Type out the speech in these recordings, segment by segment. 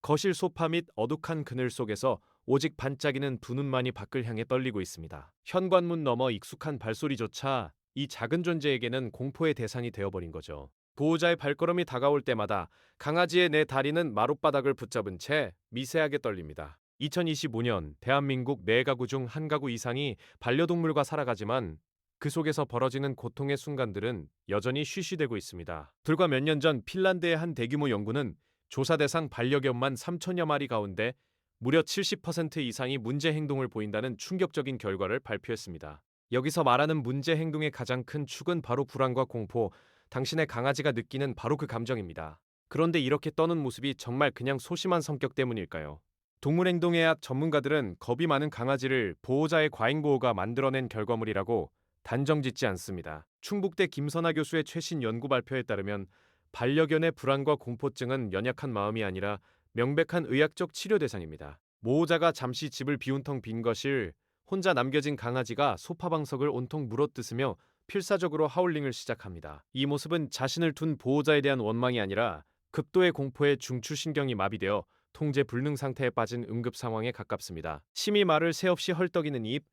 거실 소파 및 어둑한 그늘 속에서 오직 반짝이는 두 눈만이 밖을 향해 떨리고 있습니다. 현관문 너머 익숙한 발소리조차 이 작은 존재에게는 공포의 대상이 되어버린 거죠. 보호자의 발걸음이 다가올 때마다 강아지의 내 다리는 마룻바닥을 붙잡은 채 미세하게 떨립니다. 2025년 대한민국 4가구 중 1가구 이상이 반려동물과 살아가지만 그 속에서 벌어지는 고통의 순간들은 여전히 쉬쉬대고 있습니다. 불과 몇 년 전 핀란드의 한 대규모 연구는 조사 대상 반려견만 3천여 마리 가운데 무려 70% 이상이 문제 행동을 보인다는 충격적인 결과를 발표했습니다. 여기서 말하는 문제 행동의 가장 큰 축은 바로 불안과 공포, 당신의 강아지가 느끼는 바로 그 감정입니다. 그런데 이렇게 떠는 모습이 정말 그냥 소심한 성격 때문일까요? 동물행동의학 전문가들은 겁이 많은 강아지를 보호자의 과잉보호가 만들어낸 결과물이라고 단정짓지 않습니다. 충북대 김선아 교수의 최신 연구 발표에 따르면 반려견의 불안과 공포증은 연약한 마음이 아니라 명백한 의학적 치료 대상입니다. 보호자가 잠시 집을 비운 텅 빈 거실, 혼자 남겨진 강아지가 소파 방석을 온통 물어뜯으며 필사적으로 하울링을 시작합니다. 이 모습은 자신을 둔 보호자에 대한 원망이 아니라 극도의 공포에 중추신경이 마비되어 통제 불능 상태에 빠진 응급 상황에 가깝습니다. 심히 말을 새 없이 헐떡이는 입,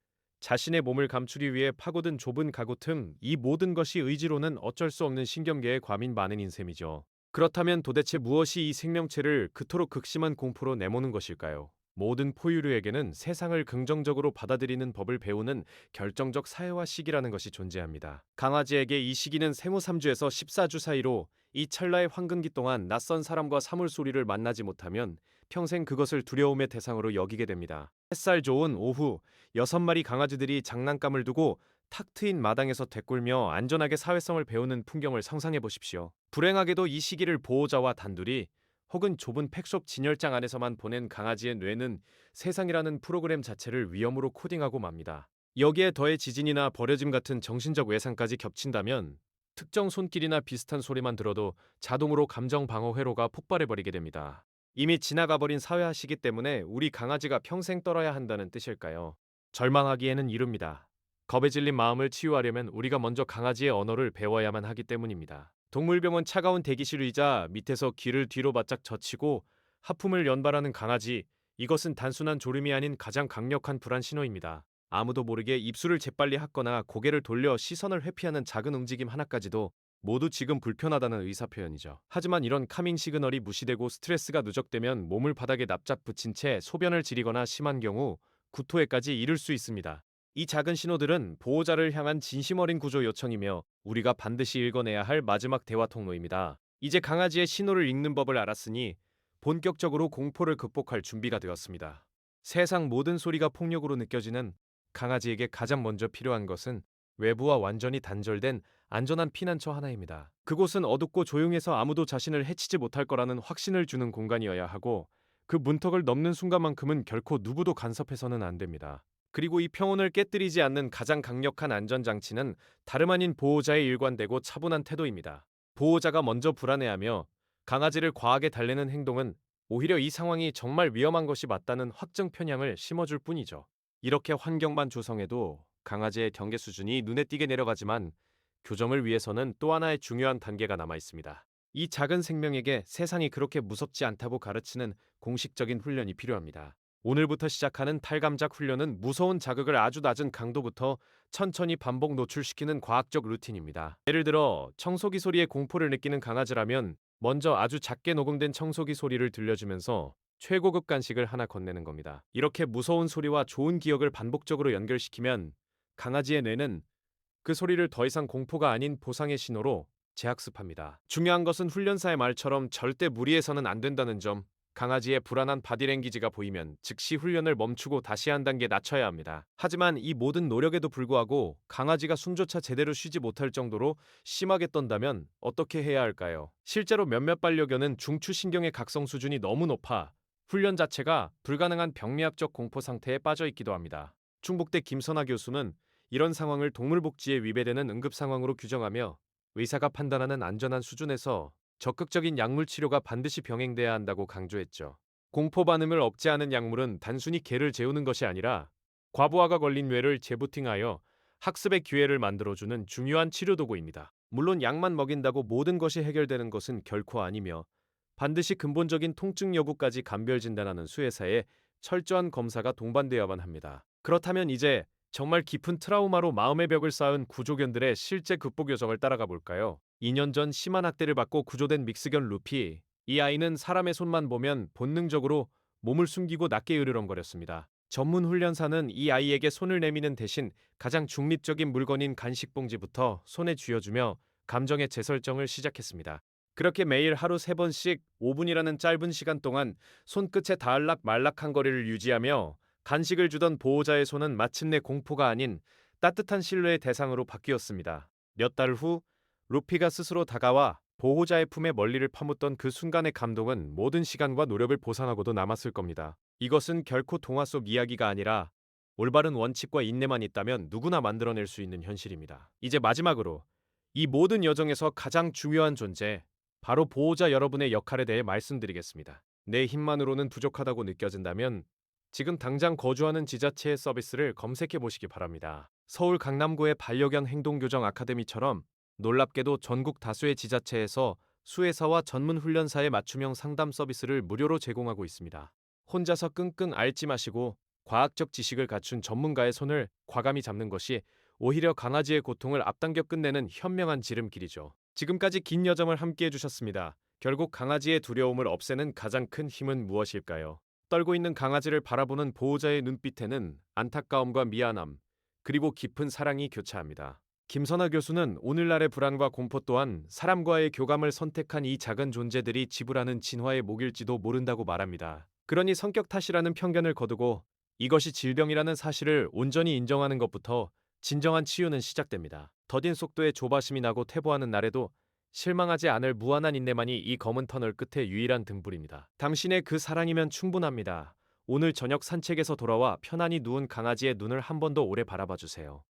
자신의 몸을 감추기 위해 파고든 좁은 가구 틈, 이 모든 것이 의지로는 어쩔 수 없는 신경계의 과민 반응인 셈이죠. 그렇다면 도대체 무엇이 이 생명체를 그토록 극심한 공포로 내모는 것일까요? 모든 포유류에게는 세상을 긍정적으로 받아들이는 법을 배우는 결정적 사회화 시기라는 것이 존재합니다. 강아지에게 이 시기는 생후 3주에서 14주 사이로 이 찰나의 황금기 동안 낯선 사람과 사물 소리를 만나지 못하면 평생 그것을 두려움의 대상으로 여기게 됩니다. 햇살 좋은 오후 6마리 강아지들이 장난감을 두고 탁 트인 마당에서 되꿀며 안전하게 사회성을 배우는 풍경을 상상해 보십시오. 불행하게도 이 시기를 보호자와 단둘이 혹은 좁은 팩숍 진열장 안에서만 보낸 강아지의 뇌는 세상이라는 프로그램 자체를 위험으로 코딩하고 맙니다. 여기에 더해 지진이나 버려짐 같은 정신적 외상까지 겹친다면 특정 손길이나 비슷한 소리만 들어도 자동으로 감정 방어 회로가 폭발해버리게 됩니다. 이미 지나가버린 사회화 시기 때문에 우리 강아지가 평생 떨어야 한다는 뜻일까요? 절망하기에는 이릅니다. 겁에 질린 마음을 치유하려면 우리가 먼저 강아지의 언어를 배워야만 하기 때문입니다. 동물병원 차가운 대기실 의자 밑에서 귀를 뒤로 바짝 젖히고 하품을 연발하는 강아지, 이것은 단순한 졸음이 아닌 가장 강력한 불안 신호입니다. 아무도 모르게 입술을 재빨리 핥거나 고개를 돌려 시선을 회피하는 작은 움직임 하나까지도 모두 지금 불편하다는 의사표현이죠. 하지만 이런 카밍 시그널이 무시되고 스트레스가 누적되면 몸을 바닥에 납작 붙인 채 소변을 지리거나 심한 경우 구토에까지 이를 수 있습니다. 이 작은 신호들은 보호자를 향한 진심 어린 구조 요청이며 우리가 반드시 읽어내야 할 마지막 대화 통로입니다. 이제 강아지의 신호를 읽는 법을 알았으니 본격적으로 공포를 극복할 준비가 되었습니다. 세상 모든 소리가 폭력으로 느껴지는 강아지에게 가장 먼저 필요한 것은 외부와 완전히 단절된 안전한 피난처 하나입니다. 그곳은 어둡고 조용해서 아무도 자신을 해치지 못할 거라는 확신을 주는 공간이어야 하고 그 문턱을 넘는 순간만큼은 결코 누구도 간섭해서는 안 됩니다. 그리고 이 평온을 깨뜨리지 않는 가장 강력한 안전장치는 다름 아닌 보호자의 일관되고 차분한 태도입니다. 보호자가 먼저 불안해하며 강아지를 과하게 달래는 행동은 오히려 이 상황이 정말 위험한 것이 맞다는 확정 편향을 심어줄 뿐이죠. 이렇게 환경만 조성해도 강아지의 경계 수준이 눈에 띄게 내려가지만 교정을 위해서는 또 하나의 중요한 단계가 남아 있습니다. 이 작은 생명에게 세상이 그렇게 무섭지 않다고 가르치는 공식적인 훈련이 필요합니다. 오늘부터 시작하는 탈감작 훈련은 무서운 자극을 아주 낮은 강도부터 천천히 반복 노출시키는 과학적 루틴입니다. 예를 들어 청소기 소리에 공포를 느끼는 강아지라면 먼저 아주 작게 녹음된 청소기 소리를 들려주면서 최고급 간식을 하나 건네는 겁니다. 이렇게 무서운 소리와 좋은 기억을 반복적으로 연결시키면 강아지의 뇌는 그 소리를 더 이상 공포가 아닌 보상의 신호로 재학습합니다. 중요한 것은 훈련사의 말처럼 절대 무리해서는 안 된다는 점, 강아지의 불안한 바디랭귀지가 보이면 즉시 훈련을 멈추고 다시 한 단계 낮춰야 합니다. 하지만 이 모든 노력에도 불구하고 강아지가 숨조차 제대로 쉬지 못할 정도로 심하게 떤다면 어떻게 해야 할까요? 실제로 몇몇 반려견은 중추신경의 각성 수준이 너무 높아 훈련 자체가 불가능한 병리학적 공포 상태에 빠져 있기도 합니다. 충북대 김선아 교수는 이런 상황을 동물복지에 위배되는 응급 상황으로 규정하며 의사가 판단하는 안전한 수준에서 적극적인 약물 치료가 반드시 병행돼야 한다고 강조했죠. 공포 반응을 억제하는 약물은 단순히 개를 재우는 것이 아니라 과부하가 걸린 뇌를 재부팅하여 학습의 기회를 만들어주는 중요한 치료 도구입니다. 물론 약만 먹인다고 모든 것이 해결되는 것은 결코 아니며 반드시 근본적인 통증 여부까지 감별 진단하는 수의사의 철저한 검사가 동반되어야만 합니다. 그렇다면 이제 정말 깊은 트라우마로 마음의 벽을 쌓은 구조견들의 실제 극복 여정을 따라가 볼까요? 2년 전 심한 학대를 받고 구조된 믹스견 루피. 이 아이는 사람의 손만 보면 본능적으로 몸을 숨기고 낮게 으르렁거렸습니다. 전문 훈련사는 이 아이에게 손을 내미는 대신 가장 중립적인 물건인 간식 봉지부터 손에 쥐어주며 감정의 재설정을 시작했습니다. 그렇게 매일 하루 3번씩 5분이라는 짧은 시간 동안 손끝에 닿을락 말락한 거리를 유지하며 간식을 주던 보호자의 손은 마침내 공포가 아닌 따뜻한 신뢰의 대상으로 바뀌었습니다. 몇 달 후 루피가 스스로 다가와 보호자의 품에 멀리를 파묻던 그 순간의 감동은 모든 시간과 노력을 보상하고도 남았을 겁니다. 이것은 결코 동화 속 이야기가 아니라 올바른 원칙과 인내만 있다면 누구나 만들어낼 수 있는 현실입니다. 이제 마지막으로 이 모든 여정에서 가장 중요한 존재, 바로 보호자 여러분의 역할에 대해 말씀드리겠습니다. 내 힘만으로는 부족하다고 느껴진다면 지금 당장 거주하는 지자체의 서비스를 검색해 보시기 바랍니다. 서울 강남구의 반려견 행동교정 아카데미처럼 놀랍게도 전국 다수의 지자체에서 수의사와 전문 훈련사의 맞춤형 상담 서비스를 무료로 제공하고 있습니다. 혼자서 끙끙 앓지 마시고 과학적 지식을 갖춘 전문가의 손을 과감히 잡는 것이 오히려 강아지의 고통을 앞당겨 끝내는 현명한 지름길이죠. 지금까지 긴 여정을 함께 해주셨습니다. 결국 강아지의 두려움을 없애는 가장 큰 힘은 무엇일까요? 떨고 있는 강아지를 바라보는 보호자의 눈빛에는 안타까움과 미안함, 그리고 깊은 사랑이 교차합니다. 김선아 교수는 오늘날의 불안과 공포 또한 사람과의 교감을 선택한 이 작은 존재들이 지불하는 진화의 목일지도 모른다고 말합니다. 그러니 성격 탓이라는 편견을 거두고 이것이 질병이라는 사실을 온전히 인정하는 것부터 진정한 치유는 시작됩니다. 더딘 속도에 조바심이 나고 퇴보하는 날에도 실망하지 않을 무한한 인내만이 이 검은 터널 끝의 유일한 등불입니다. 당신의 그 사랑이면 충분합니다. 오늘 저녁 산책에서 돌아와 편안히 누운 강아지의 눈을 한 번 더 오래 바라봐 주세요.